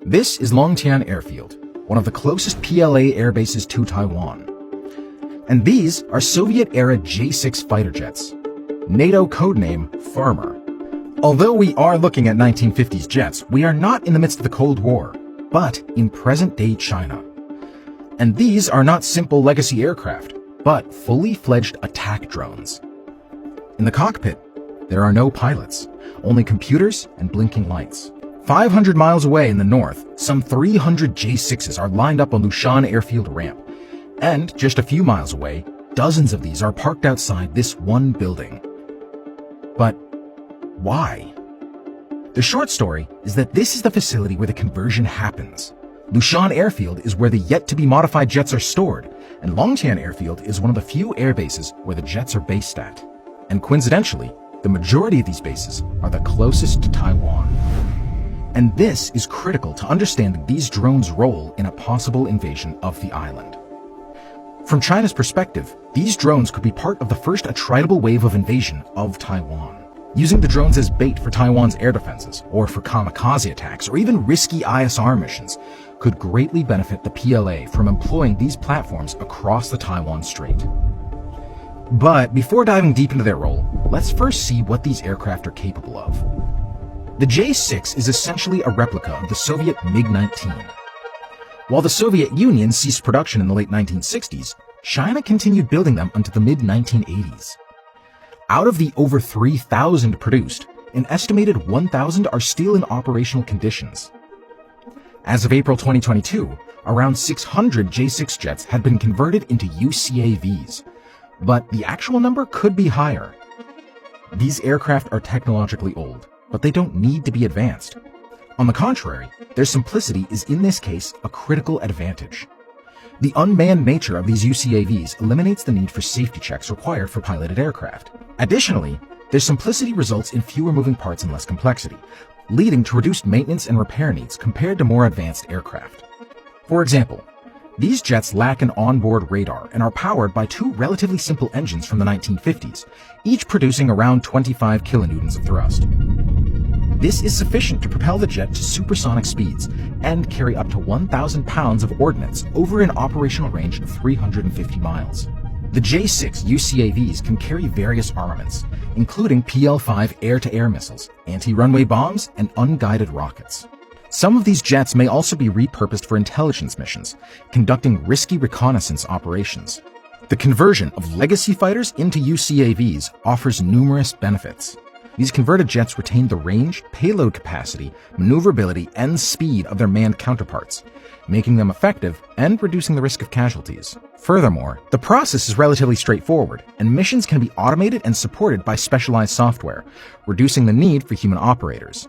This is Longtian Airfield, one of the closest PLA air bases to Taiwan. And these are Soviet-era J-6 fighter jets, NATO codename Farmer. Although we are looking at 1950s jets, we are not in the midst of the Cold War, but in present-day China. And these are not simple legacy aircraft, but fully fledged attack drones. In the cockpit, there are no pilots, only computers and blinking lights. 500 miles away in the north, some 300 J-6s are lined up on Lushan Airfield ramp. And just a few miles away, dozens of these are parked outside this one building. But why? The short story is that this is the facility where the conversion happens. Lushan Airfield is where the yet-to-be-modified jets are stored, and Longtian Airfield is one of the few air bases where the jets are based at. And coincidentally, the majority of these bases are the closest to Taiwan. And this is critical to understand these drones' role in a possible invasion of the island. From China's perspective, these drones could be part of the first attritable wave of invasion of Taiwan. Using the drones as bait for Taiwan's air defenses, or for kamikaze attacks, or even risky ISR missions, could greatly benefit the PLA from employing these platforms across the Taiwan Strait. But before diving deep into their role, let's first see what these aircraft are capable of. The J-6 is essentially a replica of the Soviet MiG-19. While the Soviet Union ceased production in the late 1960s, China continued building them until the mid-1980s. Out of the over 3,000 produced, an estimated 1,000 are still in operational conditions. As of April 2022, around 600 J-6 jets had been converted into UCAVs, but the actual number could be higher. These aircraft are technologically old, but they don't need to be advanced. On the contrary, their simplicity is in this case a critical advantage. The unmanned nature of these UCAVs eliminates the need for safety checks required for piloted aircraft. Additionally, their simplicity results in fewer moving parts and less complexity, leading to reduced maintenance and repair needs compared to more advanced aircraft. For example, these jets lack an onboard radar and are powered by two relatively simple engines from the 1950s, each producing around 25 kilonewtons of thrust. This is sufficient to propel the jet to supersonic speeds and carry up to 1,000 pounds of ordnance over an operational range of 350 miles. The J-6 UCAVs can carry various armaments, including PL-5 air-to-air missiles, anti-runway bombs, and unguided rockets. Some of these jets may also be repurposed for intelligence missions, conducting risky reconnaissance operations. The conversion of legacy fighters into UCAVs offers numerous benefits. These converted jets retain the range, payload capacity, maneuverability, and speed of their manned counterparts, making them effective and reducing the risk of casualties. Furthermore, the process is relatively straightforward, and missions can be automated and supported by specialized software, reducing the need for human operators.